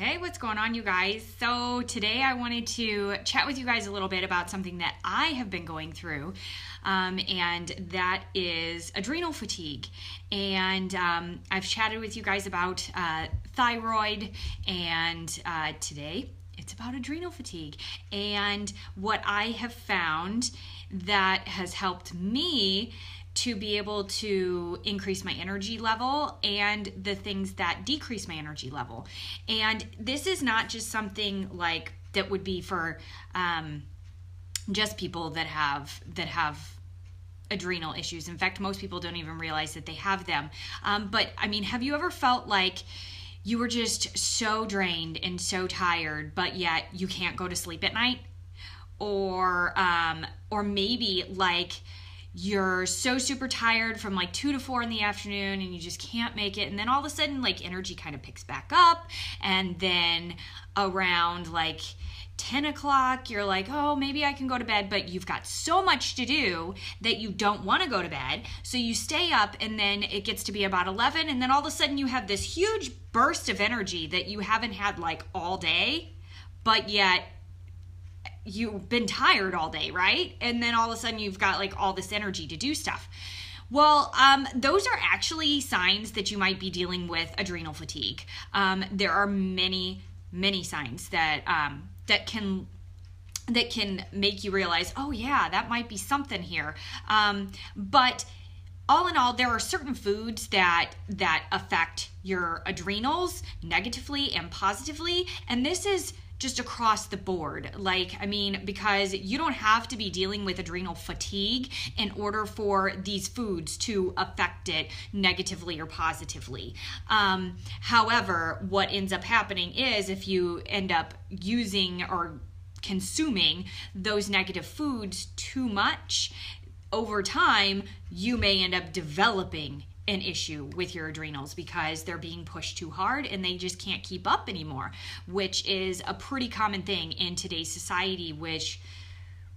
Hey, what's going on, you guys? So today I wanted to chat with you guys a little bit about something that I have been going through, and that is adrenal fatigue. And I've chatted with you guys about thyroid, and today it's about adrenal fatigue. And what I have found that has helped me to be able to increase my energy level and the things that decrease my energy level. And this is not just something like that would be for just people that have adrenal issues. In fact, most people don't even realize that they have them. But I mean, have you ever felt like you were just so drained and so tired, but yet you can't go to sleep at night? Or maybe like you're so super tired from like 2 to 4 in the afternoon and you just can't make it, and then all of a sudden like energy kind of picks back up, and then around like 10 o'clock you're like, oh, maybe I can go to bed, but you've got so much to do that you don't want to go to bed, so you stay up, and then it gets to be about 11, and then all of a sudden you have this huge burst of energy that you haven't had like all day, but yet you've been tired all day, right? And then all of a sudden you've got like all this energy to do stuff. Well, those are actually signs that you might be dealing with adrenal fatigue. There are many signs that that can make you realize, oh yeah, that might be something here. But all in all, there are certain foods that affect your adrenals negatively and positively, and this is just across the board. Like, I mean, because you don't have to be dealing with adrenal fatigue in order for these foods to affect it negatively or positively. However, what ends up happening is if you end up using or consuming those negative foods too much, over time, you may end up developing an issue with your adrenals because they're being pushed too hard and they just can't keep up anymore, which is a pretty common thing in today's society, which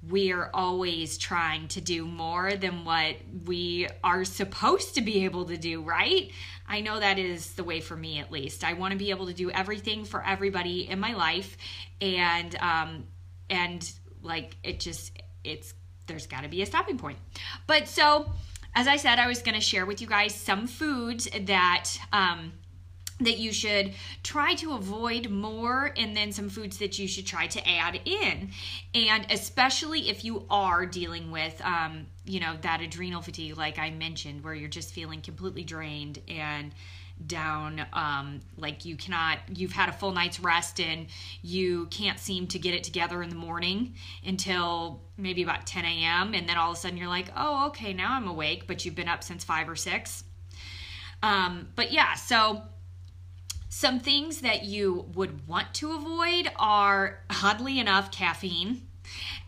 we're always trying to do more than what we are supposed to be able to do, right? I know that is the way for me, at least. I want to be able to do everything for everybody in my life, and like there's got to be a stopping point. But so, as I said, I was going to share with you guys some foods that that you should try to avoid more, and then some foods that you should try to add in. And especially if you are dealing with, that adrenal fatigue, like I mentioned, where you're just feeling completely drained and down, like you've had a full night's rest and you can't seem to get it together in the morning until maybe about 10 a.m. and then all of a sudden you're like, oh, okay, now I'm awake, but you've been up since 5 or 6. But yeah, so some things that you would want to avoid are, oddly enough, caffeine.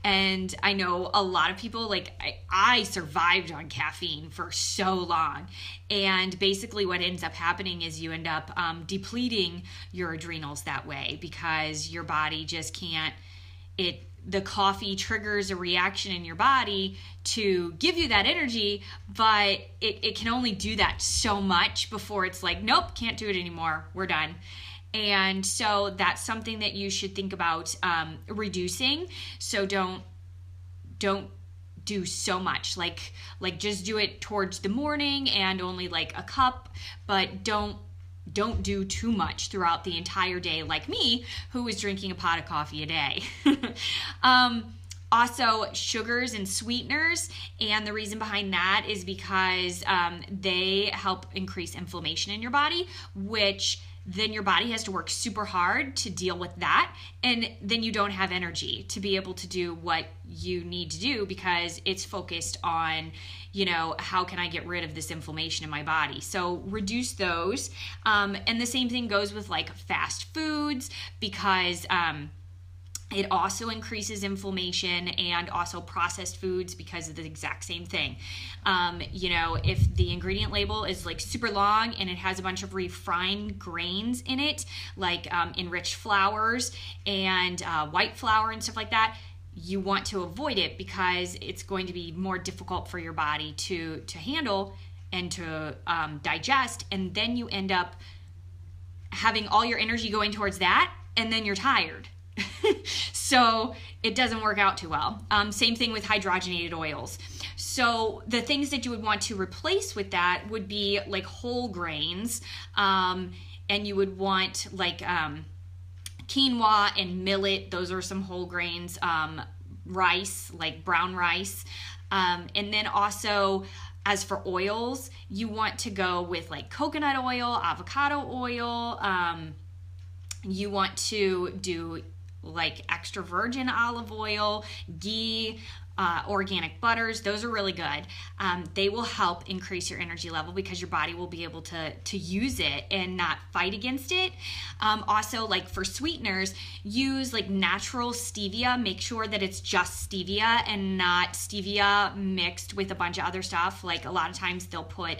And I know a lot of people, like I survived on caffeine for so long. And basically what ends up happening is you end up depleting your adrenals that way, because your body just can't, the coffee triggers a reaction in your body to give you that energy, but it can only do that so much before it's like, nope, can't do it anymore, we're done. And so that's something that you should think about reducing. So don't do so much. Like just do it towards the morning and only like a cup, but don't do too much throughout the entire day, like me, who was drinking a pot of coffee a day. Also, sugars and sweeteners, and the reason behind that is because they help increase inflammation in your body, which then your body has to work super hard to deal with that, and then you don't have energy to be able to do what you need to do because it's focused on, how can I get rid of this inflammation in my body? So reduce those. And the same thing goes with like fast foods, because it also increases inflammation, and also processed foods because of the exact same thing. If the ingredient label is like super long and it has a bunch of refined grains in it, like enriched flours and white flour and stuff like that, you want to avoid it because it's going to be more difficult for your body to handle and to digest, and then you end up having all your energy going towards that, and then you're tired. So it doesn't work out too well. Same thing with hydrogenated oils. So the things that you would want to replace with that would be like whole grains, and you would want like quinoa and millet. Those are some whole grains. Rice, like brown rice. And then also, as for oils, you want to go with like coconut oil, avocado oil. You want to do like extra virgin olive oil, ghee, organic butters. Those are really good. They will help increase your energy level because your body will be able to use it and not fight against it. Also, like for sweeteners, use like natural stevia. Make sure that it's just stevia and not stevia mixed with a bunch of other stuff. Like a lot of times they'll put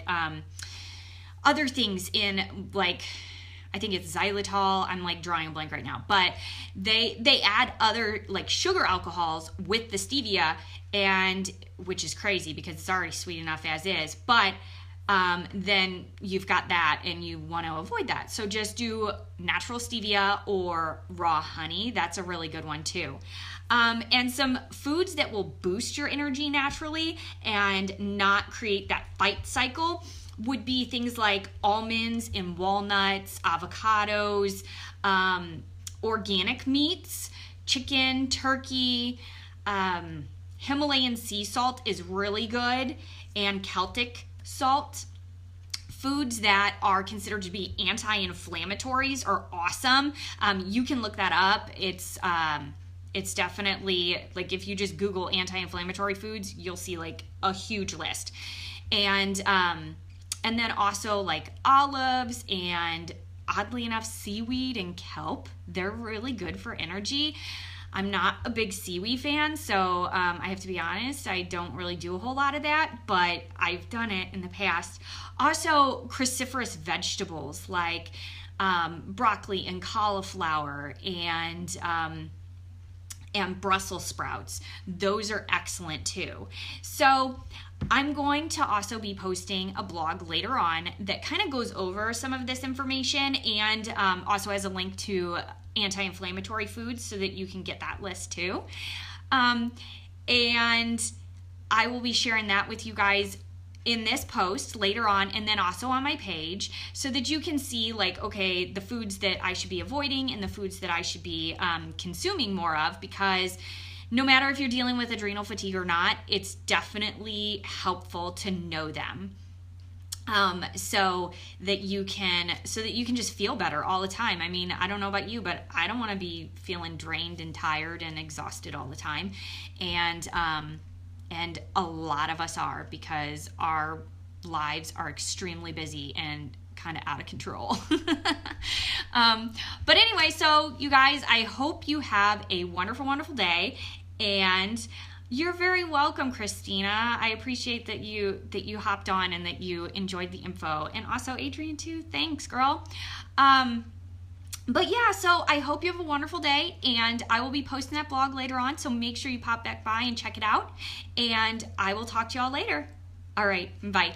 other things in, like I think it's xylitol. I'm like drawing a blank right now, but they add other like sugar alcohols with the stevia, and which is crazy because it's already sweet enough as is. But then you've got that, and you want to avoid that. So just do natural stevia or raw honey. That's a really good one too. And some foods that will boost your energy naturally and not create that fight cycle would be things like almonds and walnuts, avocados, organic meats, chicken, turkey, Himalayan sea salt is really good, and Celtic salt. Foods that are considered to be anti-inflammatories are awesome. You can look that up. It's definitely, like if you just Google anti-inflammatory foods, you'll see like a huge list. And then also like olives and, oddly enough, seaweed and kelp. They're really good for energy. I'm not a big seaweed fan, so I have to be honest, I don't really do a whole lot of that, but I've done it in the past. Also, cruciferous vegetables like broccoli and cauliflower and Brussels sprouts. Those are excellent too. So I'm going to also be posting a blog later on that kind of goes over some of this information, and also has a link to anti-inflammatory foods so that you can get that list too. And I will be sharing that with you guys in this post later on, and then also on my page, so that you can see like, okay, the foods that I should be avoiding and the foods that I should be consuming more of, because no matter if you're dealing with adrenal fatigue or not, it's definitely helpful to know them. So that you can just feel better all the time. I mean, I don't know about you, but I don't want to be feeling drained and tired and exhausted all the time. And a lot of us are, because our lives are extremely busy and kind of out of control. But anyway, so you guys, I hope you have a wonderful, wonderful day, and you're very welcome, Christina. I appreciate that you hopped on and that you enjoyed the info, and also Adrian too. Thanks, girl. But yeah, so I hope you have a wonderful day, and I will be posting that blog later on, so make sure you pop back by and check it out, and I will talk to y'all later. All right, bye.